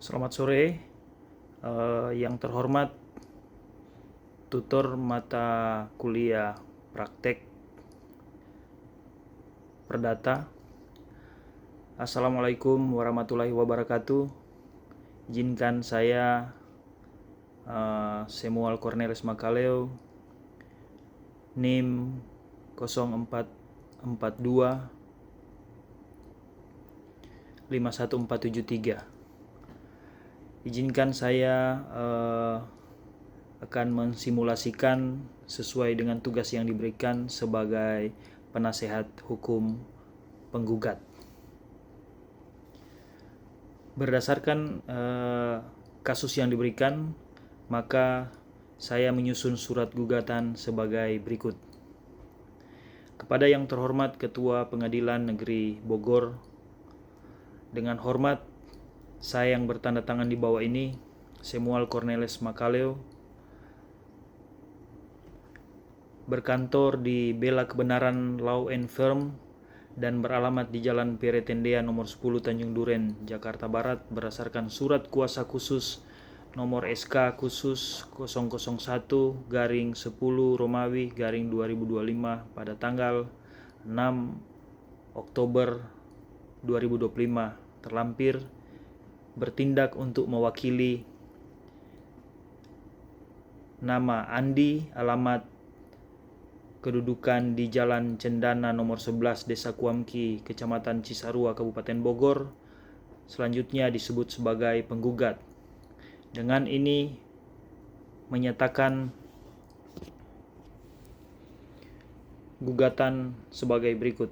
Selamat sore, yang terhormat tutor mata kuliah praktek perdata. Assalamualaikum warahmatullahi wabarakatuh. Izinkan saya Samuel Cornelis Makaleo, NIM 0442 51473. Izinkan saya akan mensimulasikan sesuai dengan tugas yang diberikan sebagai penasehat hukum penggugat. Berdasarkan kasus yang diberikan, maka saya menyusun surat gugatan sebagai berikut. Kepada yang terhormat Ketua Pengadilan Negeri Bogor, dengan hormat saya yang bertanda tangan di bawah ini, Samuel Cornelis Makaleo, berkantor di Bela Kebenaran Law and Firm dan beralamat di Jalan Peretendea nomor 10 Tanjung Duren, Jakarta Barat, berdasarkan surat kuasa khusus nomor SK khusus 001/10 Romawi /2025 pada tanggal 6 Oktober 2025 terlampir, bertindak untuk mewakili nama Andi, alamat kedudukan di Jalan Cendana nomor 11 Desa Kuamki, Kecamatan Cisarua, Kabupaten Bogor, selanjutnya disebut sebagai penggugat. Dengan ini menyatakan gugatan sebagai berikut.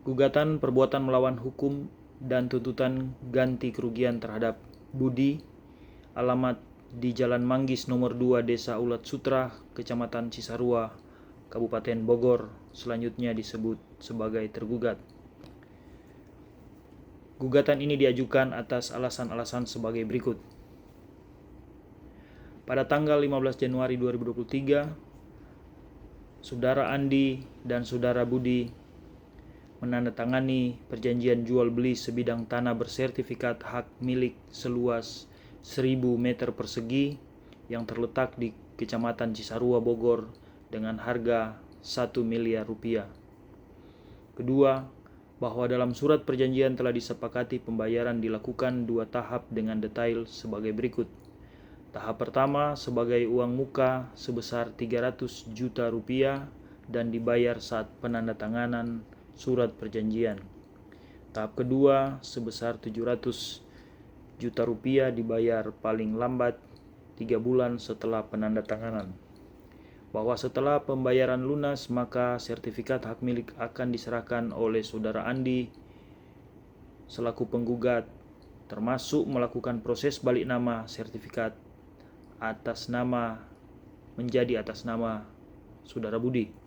Gugatan perbuatan melawan hukum dan tuntutan ganti kerugian terhadap Budi, alamat di Jalan Manggis nomor 2 Desa Ulat Sutra, Kecamatan Cisarua, Kabupaten Bogor, selanjutnya disebut sebagai tergugat. Gugatan ini diajukan atas alasan-alasan sebagai berikut. Pada tanggal 15 Januari 2023, Saudara Andi dan Saudara Budi menandatangani perjanjian jual beli sebidang tanah bersertifikat hak milik seluas 1000 meter persegi yang terletak di Kecamatan Cisarua, Bogor dengan harga 1 miliar rupiah. Kedua, bahwa dalam surat perjanjian telah disepakati pembayaran dilakukan 2 tahap dengan detail sebagai berikut. Tahap pertama sebagai uang muka sebesar 300 juta rupiah dan dibayar saat penandatanganan surat perjanjian. Tahap kedua sebesar 700 juta rupiah dibayar paling lambat 3 bulan setelah penandatanganan. Bahwa setelah pembayaran lunas maka sertifikat hak milik akan diserahkan oleh Saudara Andi selaku penggugat, termasuk melakukan proses balik nama sertifikat atas nama menjadi atas nama Saudara Budi.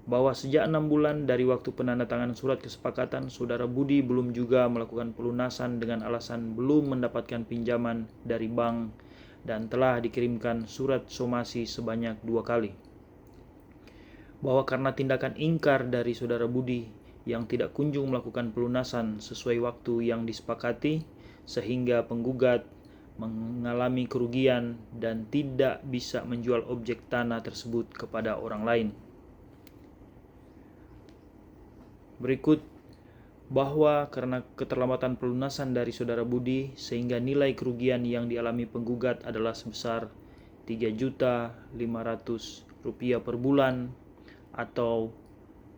Bahwa sejak 6 bulan dari waktu penandatanganan surat kesepakatan, Saudara Budi belum juga melakukan pelunasan dengan alasan belum mendapatkan pinjaman dari bank dan telah dikirimkan surat somasi sebanyak 2 kali. Bahwa karena tindakan ingkar dari Saudara Budi yang tidak kunjung melakukan pelunasan sesuai waktu yang disepakati, sehingga penggugat mengalami kerugian dan tidak bisa menjual objek tanah tersebut kepada orang lain. Berikut, bahwa karena keterlambatan pelunasan dari Saudara Budi sehingga nilai kerugian yang dialami penggugat adalah sebesar 3.500.000 rupiah per bulan atau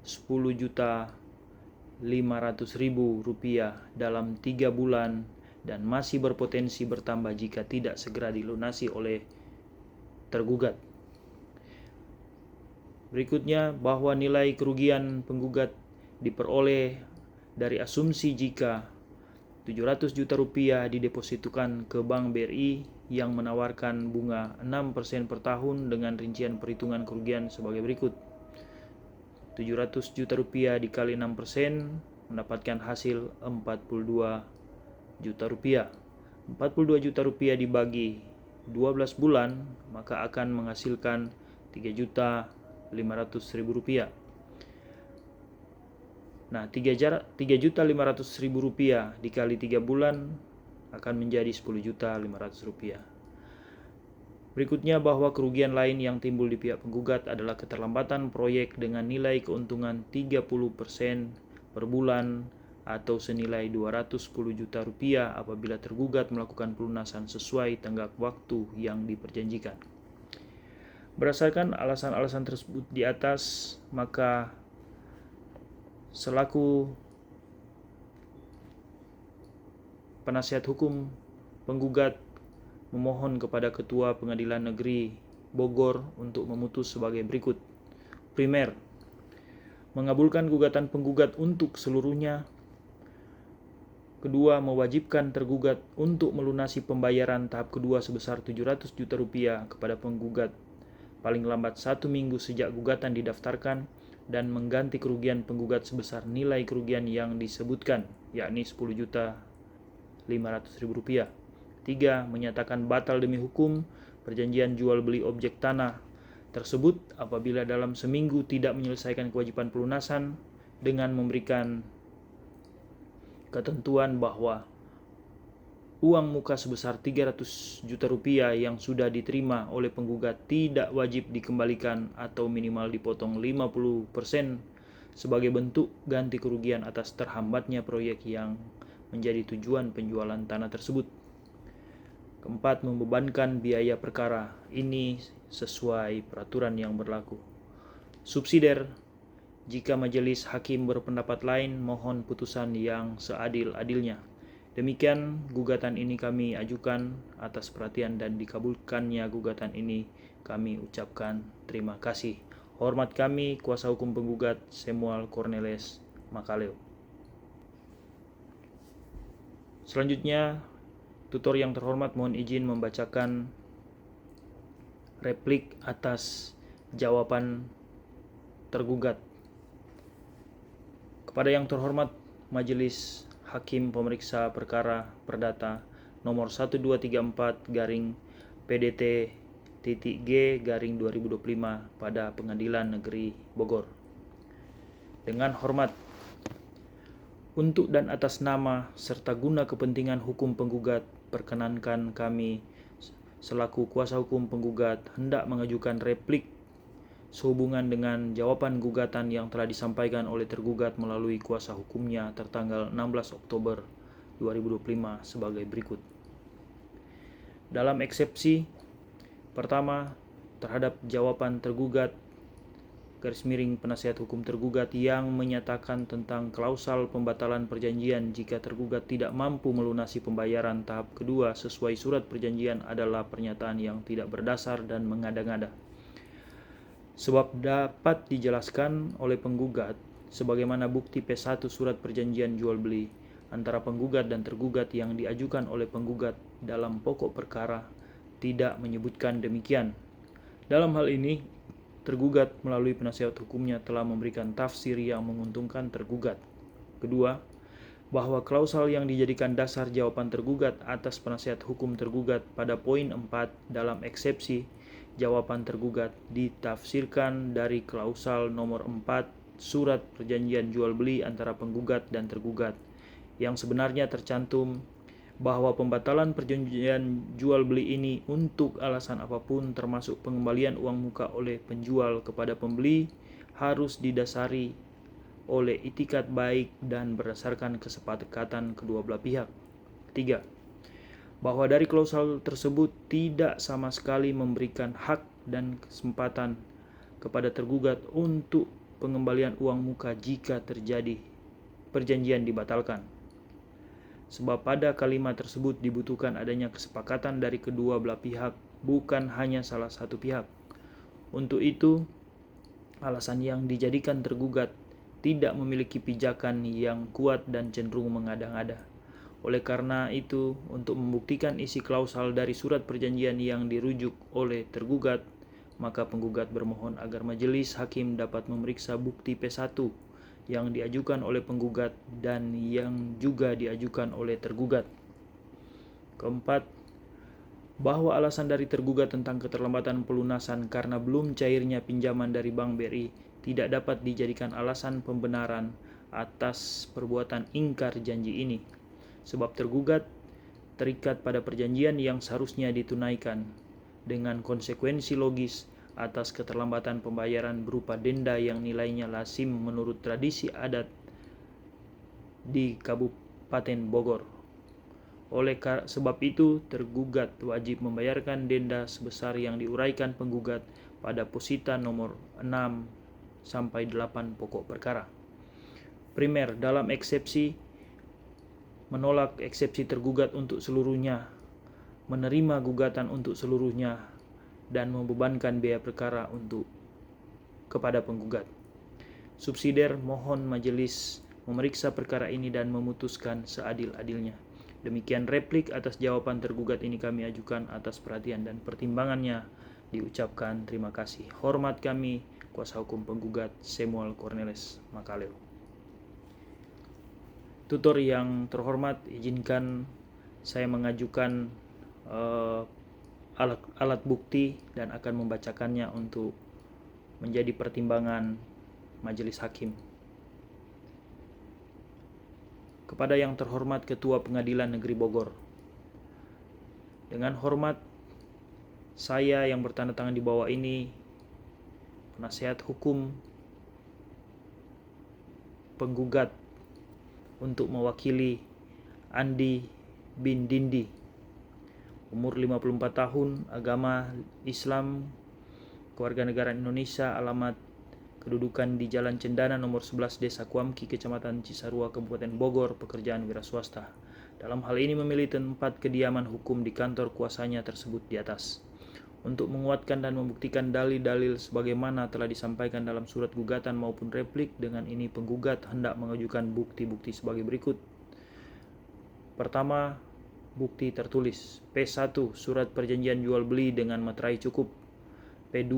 10.500.000 rupiah dalam 3 bulan dan masih berpotensi bertambah jika tidak segera dilunasi oleh tergugat. Berikutnya, bahwa nilai kerugian penggugat diperoleh dari asumsi jika 700 juta rupiah didepositukan ke Bank BRI yang menawarkan bunga 6% per tahun dengan rincian perhitungan kerugian sebagai berikut. 700 juta rupiah dikali 6% mendapatkan hasil 42 juta rupiah. 42 juta rupiah dibagi 12 bulan maka akan menghasilkan 3.500.000 rupiah. Nah, Rp3.500.000 dikali 3 bulan akan menjadi Rp10.500.000. Berikutnya bahwa kerugian lain yang timbul di pihak penggugat adalah keterlambatan proyek dengan nilai keuntungan 30% per bulan atau senilai Rp210 juta apabila tergugat melakukan pelunasan sesuai tenggat waktu yang diperjanjikan. Berdasarkan alasan-alasan tersebut di atas, maka selaku penasihat hukum penggugat memohon kepada Ketua Pengadilan Negeri Bogor untuk memutus sebagai berikut. Primer, mengabulkan gugatan penggugat untuk seluruhnya. Kedua, mewajibkan tergugat untuk melunasi pembayaran tahap kedua sebesar Rp700 juta kepada penggugat paling lambat 1 minggu sejak gugatan didaftarkan dan mengganti kerugian penggugat sebesar nilai kerugian yang disebutkan, yakni Rp10.500.000. 3. Menyatakan batal demi hukum perjanjian jual beli objek tanah tersebut apabila dalam seminggu tidak menyelesaikan kewajiban pelunasan dengan memberikan ketentuan bahwa uang muka sebesar Rp300 juta yang sudah diterima oleh penggugat tidak wajib dikembalikan atau minimal dipotong 50% sebagai bentuk ganti kerugian atas terhambatnya proyek yang menjadi tujuan penjualan tanah tersebut. Keempat, membebankan biaya perkara. Ini sesuai peraturan yang berlaku. Subsidiar, jika majelis hakim berpendapat lain, mohon putusan yang seadil-adilnya. Demikian gugatan ini kami ajukan atas perhatian dan dikabulkannya gugatan ini kami ucapkan terima kasih. Hormat kami, kuasa hukum penggugat Samuel Cornelis Makaleo. Selanjutnya, tutor yang terhormat mohon izin membacakan replik atas jawaban tergugat. Kepada yang terhormat Majelis Hakim Pemeriksa Perkara Perdata nomor 1234-PDT-G-2025 pada Pengadilan Negeri Bogor. Dengan hormat, untuk dan atas nama serta guna kepentingan hukum penggugat, perkenankan kami selaku kuasa hukum penggugat hendak mengajukan replik sehubungan dengan jawaban gugatan yang telah disampaikan oleh tergugat melalui kuasa hukumnya tertanggal 16 Oktober 2025 sebagai berikut. Dalam eksepsi pertama terhadap jawaban tergugat penasihat hukum tergugat yang menyatakan tentang klausal pembatalan perjanjian jika tergugat tidak mampu melunasi pembayaran tahap kedua sesuai surat perjanjian adalah pernyataan yang tidak berdasar dan mengada-ngada. Sebab dapat dijelaskan oleh penggugat sebagaimana bukti P1 surat perjanjian jual beli antara penggugat dan tergugat yang diajukan oleh penggugat dalam pokok perkara tidak menyebutkan demikian. Dalam hal ini, tergugat melalui penasihat hukumnya telah memberikan tafsir yang menguntungkan tergugat. Kedua, bahwa klausal yang dijadikan dasar jawaban tergugat atas penasihat hukum tergugat pada poin 4 dalam eksepsi jawaban tergugat ditafsirkan dari klausal nomor 4 surat perjanjian jual beli antara penggugat dan tergugat yang sebenarnya tercantum bahwa pembatalan perjanjian jual beli ini untuk alasan apapun termasuk pengembalian uang muka oleh penjual kepada pembeli harus didasari oleh itikat baik dan berdasarkan kesepakatan kedua belah pihak. 3. Bahwa dari klausal tersebut tidak sama sekali memberikan hak dan kesempatan kepada tergugat untuk pengembalian uang muka jika terjadi perjanjian dibatalkan. Sebab pada kalimat tersebut dibutuhkan adanya kesepakatan dari kedua belah pihak, bukan hanya salah satu pihak. Untuk itu, alasan yang dijadikan tergugat tidak memiliki pijakan yang kuat dan cenderung mengada-ngada. Oleh karena itu, untuk membuktikan isi klausal dari surat perjanjian yang dirujuk oleh tergugat, maka penggugat bermohon agar majelis hakim dapat memeriksa bukti P1 yang diajukan oleh penggugat dan yang juga diajukan oleh tergugat. Keempat, bahwa alasan dari tergugat tentang keterlambatan pelunasan karena belum cairnya pinjaman dari Bank BRI tidak dapat dijadikan alasan pembenaran atas perbuatan ingkar janji ini, sebab tergugat terikat pada perjanjian yang seharusnya ditunaikan dengan konsekuensi logis atas keterlambatan pembayaran berupa denda yang nilainya lazim menurut tradisi adat di Kabupaten Bogor. Oleh sebab itu, tergugat wajib membayarkan denda sebesar yang diuraikan penggugat pada posita nomor 6 sampai 8 pokok perkara. Primer, dalam eksepsi, menolak eksepsi tergugat untuk seluruhnya, menerima gugatan untuk seluruhnya, dan membebankan biaya perkara kepada penggugat. Subsidiar, mohon majelis memeriksa perkara ini dan memutuskan seadil-adilnya. Demikian replik atas jawaban tergugat ini kami ajukan atas perhatian dan pertimbangannya. Diucapkan terima kasih. Hormat kami, kuasa hukum penggugat Samuel Cornelis Makaleo. Tutor yang terhormat, izinkan saya mengajukan alat bukti dan akan membacakannya untuk menjadi pertimbangan majelis hakim. Kepada yang terhormat Ketua Pengadilan Negeri Bogor, dengan hormat saya yang bertanda tangan di bawah ini, penasihat hukum penggugat untuk mewakili Andi bin Dindi, umur 54 tahun, agama Islam, kewarganegaraan Indonesia, alamat kedudukan di Jalan Cendana nomor 11 Desa Kuamki, Kecamatan Cisarua, Kabupaten Bogor, pekerjaan wira swasta. Dalam hal ini memilih tempat kediaman hukum di kantor kuasanya tersebut di atas. Untuk menguatkan dan membuktikan dalil-dalil sebagaimana telah disampaikan dalam surat gugatan maupun replik, dengan ini penggugat hendak mengajukan bukti-bukti sebagai berikut. Pertama, bukti tertulis. P1, surat perjanjian jual beli dengan materai cukup. P2,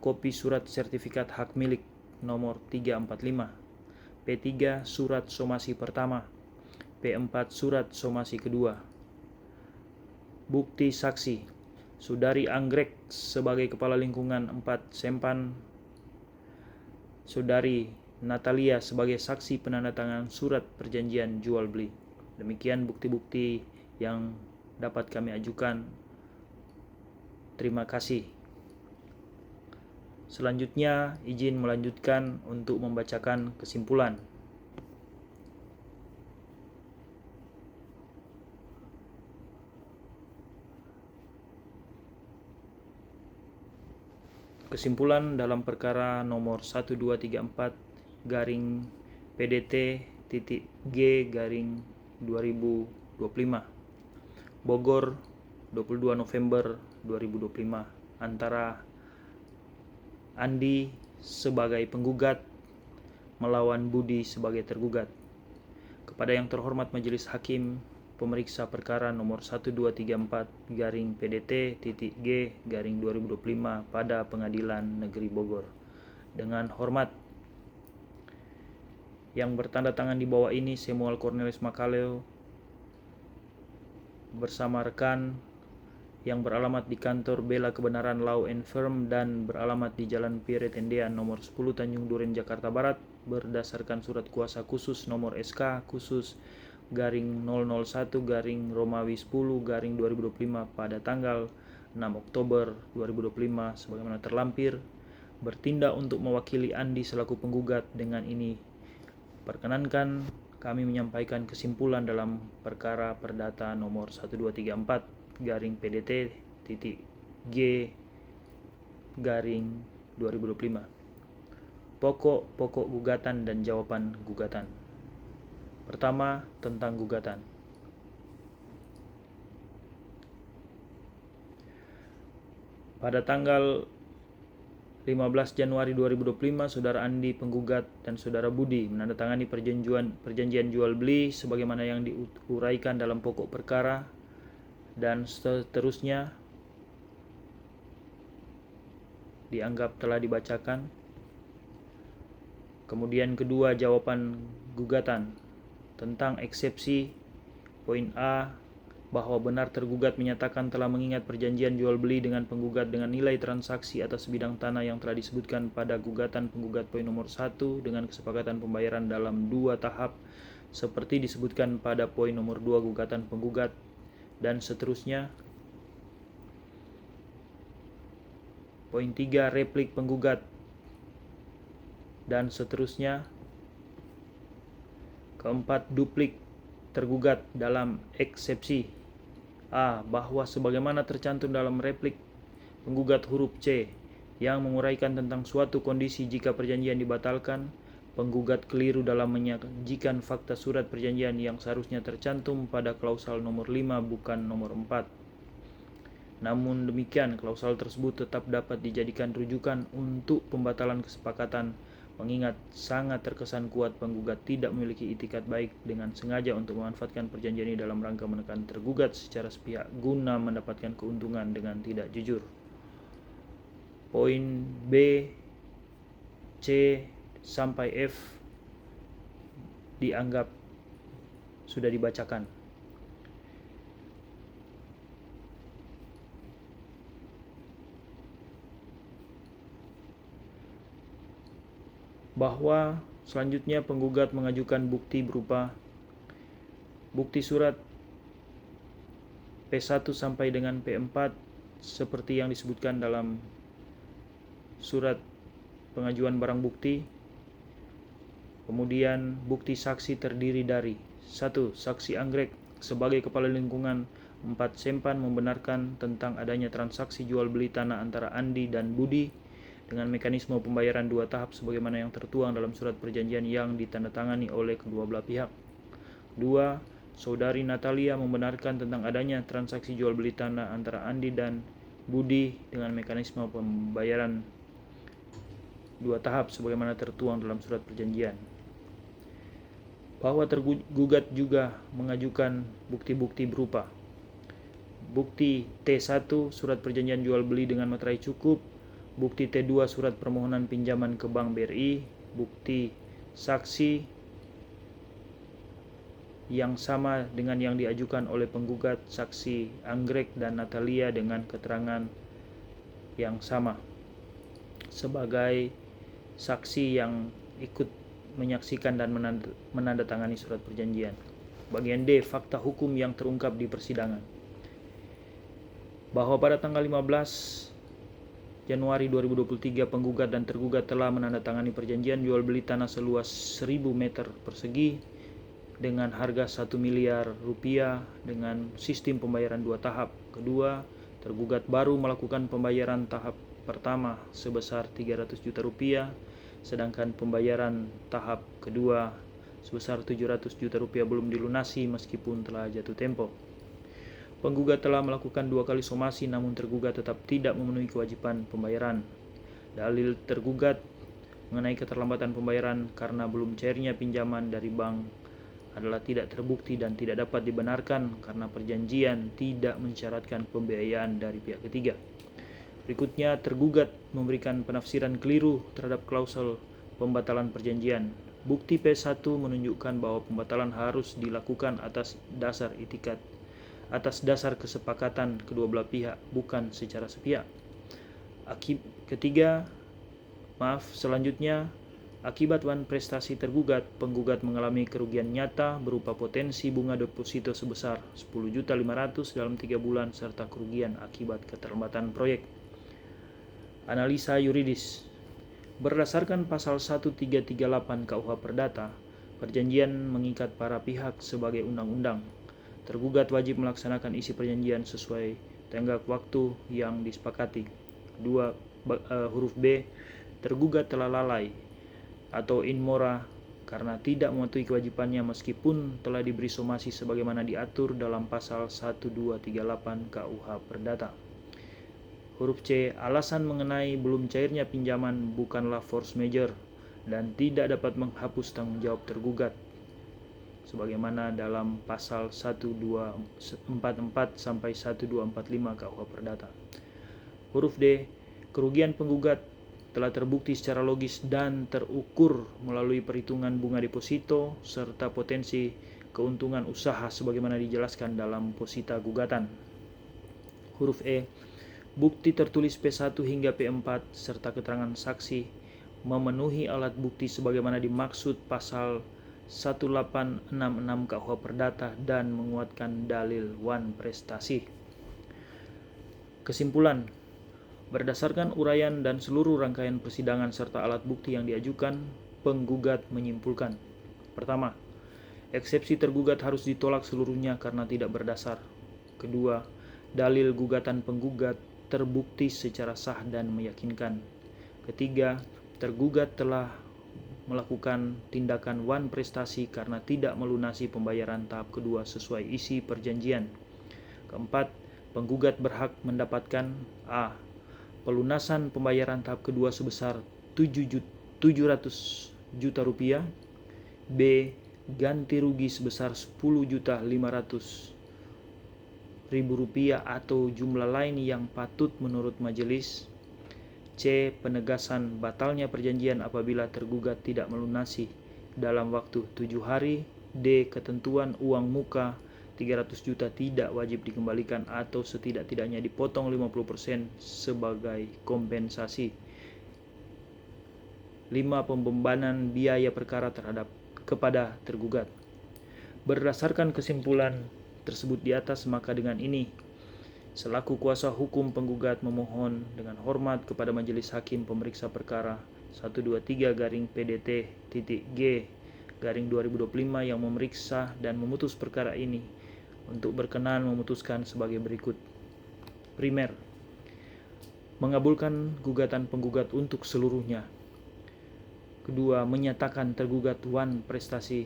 kopi surat sertifikat hak milik nomor 345. P3, surat somasi pertama. P4, surat somasi kedua. Bukti saksi. Saudari Anggrek sebagai Kepala Lingkungan 4 Sempan. Saudari Natalia sebagai saksi penandatangan surat perjanjian jual beli. Demikian bukti-bukti yang dapat kami ajukan. Terima kasih. Selanjutnya, izin melanjutkan untuk membacakan kesimpulan. Kesimpulan dalam perkara nomor 1234 garing PDT titik G garing 2025 Bogor 22 November 2025 antara Andi sebagai penggugat melawan Budi sebagai tergugat. Kepada yang terhormat majelis hakim pemeriksa perkara nomor 1234 garing PDT titik G garing 2025 pada Pengadilan Negeri Bogor. Dengan hormat, yang bertanda tangan di bawah ini Samuel Cornelis Makaleo bersama rekan yang beralamat di kantor Bela Kebenaran Law and Firm dan beralamat di Jalan Pierre Tendean nomor 10 Tanjung Duren Jakarta Barat berdasarkan surat kuasa khusus nomor SK khusus garing 001 garing Romawi 10 garing 2025 pada tanggal 6 Oktober 2025 sebagaimana terlampir, bertindak untuk mewakili Andi selaku penggugat. Dengan ini perkenankan kami menyampaikan kesimpulan dalam perkara perdata nomor 1234 garing PDT titik G garing 2025. Pokok gugatan dan jawaban gugatan. Pertama, tentang gugatan. Pada tanggal 15 Januari 2025, Saudara Andi penggugat dan Saudara Budi menandatangani perjanjian jual beli sebagaimana yang diuraikan dalam pokok perkara dan seterusnya dianggap telah dibacakan. Kemudian kedua, jawaban gugatan tentang eksepsi poin A bahwa benar tergugat menyatakan telah mengingat perjanjian jual beli dengan penggugat dengan nilai transaksi atas bidang tanah yang telah disebutkan pada gugatan penggugat poin nomor 1 dengan kesepakatan pembayaran dalam 2 tahap seperti disebutkan pada poin nomor 2 gugatan penggugat, dan seterusnya. Poin 3 replik penggugat, dan seterusnya. Keempat, duplik tergugat dalam eksepsi A. Bahwa sebagaimana tercantum dalam replik penggugat huruf C yang menguraikan tentang suatu kondisi jika perjanjian dibatalkan, penggugat keliru dalam menyajikan fakta surat perjanjian yang seharusnya tercantum pada klausal nomor 5 bukan nomor 4. Namun demikian, klausal tersebut tetap dapat dijadikan rujukan untuk pembatalan kesepakatan, mengingat sangat terkesan kuat penggugat tidak memiliki itikat baik dengan sengaja untuk memanfaatkan perjanjian ini dalam rangka menekan tergugat secara sepihak guna mendapatkan keuntungan dengan tidak jujur. Poin B, C, sampai F dianggap sudah dibacakan. Bahwa selanjutnya penggugat mengajukan bukti berupa bukti surat P1 sampai dengan P4 seperti yang disebutkan dalam surat pengajuan barang bukti. Kemudian bukti saksi terdiri dari 1. Saksi anggrek sebagai kepala lingkungan 4 Sempan membenarkan tentang adanya transaksi jual beli tanah antara Andi dan Budi dengan mekanisme pembayaran 2 tahap sebagaimana yang tertuang dalam surat perjanjian yang ditandatangani oleh kedua belah pihak. 2. Saudari Natalia membenarkan tentang adanya transaksi jual beli tanah antara Andi dan Budi dengan mekanisme pembayaran 2 tahap sebagaimana tertuang dalam surat perjanjian. Bahwa tergugat juga mengajukan bukti-bukti berupa bukti T1 surat perjanjian jual beli dengan materai cukup, bukti T2 surat permohonan pinjaman ke Bank BRI, bukti saksi yang sama dengan yang diajukan oleh penggugat saksi anggrek dan Natalia dengan keterangan yang sama sebagai saksi yang ikut menyaksikan dan menandatangani surat perjanjian. Bagian D, fakta hukum yang terungkap di persidangan. Bahwa pada tanggal 15 Januari 2023 penggugat dan tergugat telah menandatangani perjanjian jual beli tanah seluas 1000 meter persegi dengan harga 1 miliar rupiah dengan sistem pembayaran 2 tahap. Kedua, tergugat baru melakukan pembayaran tahap pertama sebesar 300 juta rupiah, sedangkan pembayaran tahap kedua sebesar 700 juta rupiah belum dilunasi meskipun telah jatuh tempo. Penggugat telah melakukan 2 kali somasi namun tergugat tetap tidak memenuhi kewajiban pembayaran. Dalil tergugat mengenai keterlambatan pembayaran karena belum cairnya pinjaman dari bank adalah tidak terbukti dan tidak dapat dibenarkan karena perjanjian tidak mensyaratkan pembiayaan dari pihak ketiga. Berikutnya, tergugat memberikan penafsiran keliru terhadap klausul pembatalan perjanjian. Bukti P1 menunjukkan bahwa pembatalan harus dilakukan atas dasar kesepakatan kedua belah pihak, bukan secara sepihak. Selanjutnya, akibat prestasi tergugat, penggugat mengalami kerugian nyata berupa potensi bunga deposito sebesar 10.500.000 dalam 3 bulan serta kerugian akibat keterlambatan proyek. Analisa yuridis. Berdasarkan pasal 1338 KUH Perdata, perjanjian mengikat para pihak sebagai undang-undang. Tergugat wajib melaksanakan isi perjanjian sesuai tenggat waktu yang disepakati. 2. Huruf B. Tergugat telah lalai atau in mora karena tidak mematuhi kewajibannya meskipun telah diberi somasi sebagaimana diatur dalam pasal 1238 KUH Perdata. Huruf C. Alasan mengenai belum cairnya pinjaman bukanlah force majeure dan tidak dapat menghapus tanggung jawab tergugat sebagaimana dalam pasal 1244 sampai 1245 KUH Perdata. Huruf D. Kerugian penggugat telah terbukti secara logis dan terukur melalui perhitungan bunga deposito serta potensi keuntungan usaha sebagaimana dijelaskan dalam posita gugatan. Huruf E. Bukti tertulis P1 hingga P4 serta keterangan saksi memenuhi alat bukti sebagaimana dimaksud pasal 1866 KUH Perdata dan menguatkan dalil wan prestasi. Kesimpulan. Berdasarkan uraian dan seluruh rangkaian persidangan serta alat bukti yang diajukan, penggugat menyimpulkan. Pertama, eksepsi tergugat harus ditolak seluruhnya karena tidak berdasar. Kedua, dalil gugatan penggugat terbukti secara sah dan meyakinkan. Ketiga, tergugat telah melakukan tindakan wan prestasi karena tidak melunasi pembayaran tahap kedua sesuai isi perjanjian. Keempat, penggugat berhak mendapatkan A. Pelunasan pembayaran tahap kedua sebesar 700 juta rupiah, B. Ganti rugi sebesar 10.500.000 rupiah atau jumlah lain yang patut menurut majelis, C. Penegasan batalnya perjanjian apabila tergugat tidak melunasi dalam waktu 7 hari, D. Ketentuan uang muka 300 juta tidak wajib dikembalikan atau setidak-tidaknya dipotong 50% sebagai kompensasi. 5. Pembebanan biaya perkara kepada tergugat. Berdasarkan kesimpulan tersebut di atas, maka dengan ini selaku kuasa hukum penggugat memohon dengan hormat kepada Majelis Hakim Pemeriksa Perkara 123-PDT.G/2025 yang memeriksa dan memutus perkara ini untuk berkenan memutuskan sebagai berikut. Primer, mengabulkan gugatan penggugat untuk seluruhnya. Kedua, menyatakan tergugat wan prestasi.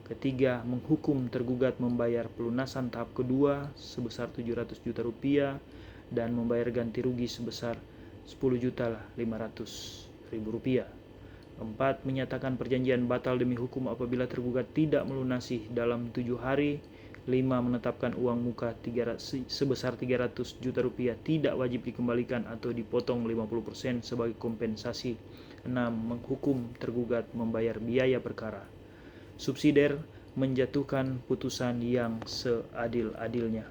Ketiga, menghukum tergugat membayar pelunasan tahap kedua sebesar 700 juta rupiah dan membayar ganti rugi sebesar 10.500.000 rupiah. Keempat, menyatakan perjanjian batal demi hukum apabila tergugat tidak melunasi dalam 7 hari. 5. Menetapkan uang muka sebesar 300 juta rupiah tidak wajib dikembalikan atau dipotong 50% sebagai kompensasi. 6. Menghukum tergugat membayar biaya perkara. Subsidiar, menjatuhkan putusan yang seadil-adilnya.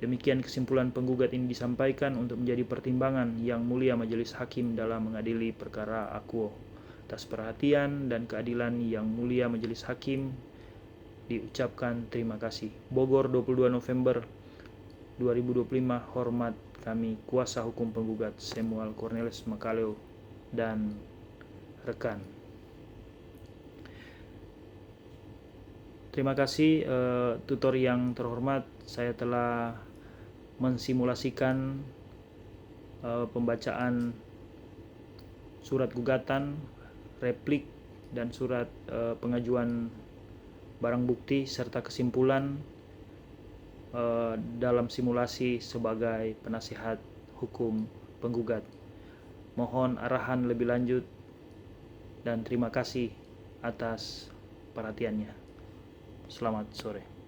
Demikian kesimpulan penggugat ini disampaikan untuk menjadi pertimbangan Yang Mulia Majelis Hakim dalam mengadili perkara akuo. Atas perhatian dan keadilan Yang Mulia Majelis Hakim diucapkan terima kasih. Bogor, 22 November 2025. Hormat kami, kuasa hukum penggugat Samuel Cornelis Makaleo dan rekan. Terima kasih tutor yang terhormat. Saya telah mensimulasikan pembacaan surat gugatan, replik, dan surat pengajuan barang bukti serta kesimpulan dalam simulasi sebagai penasihat hukum penggugat. Mohon arahan lebih lanjut dan terima kasih atas perhatiannya. Selamat sore.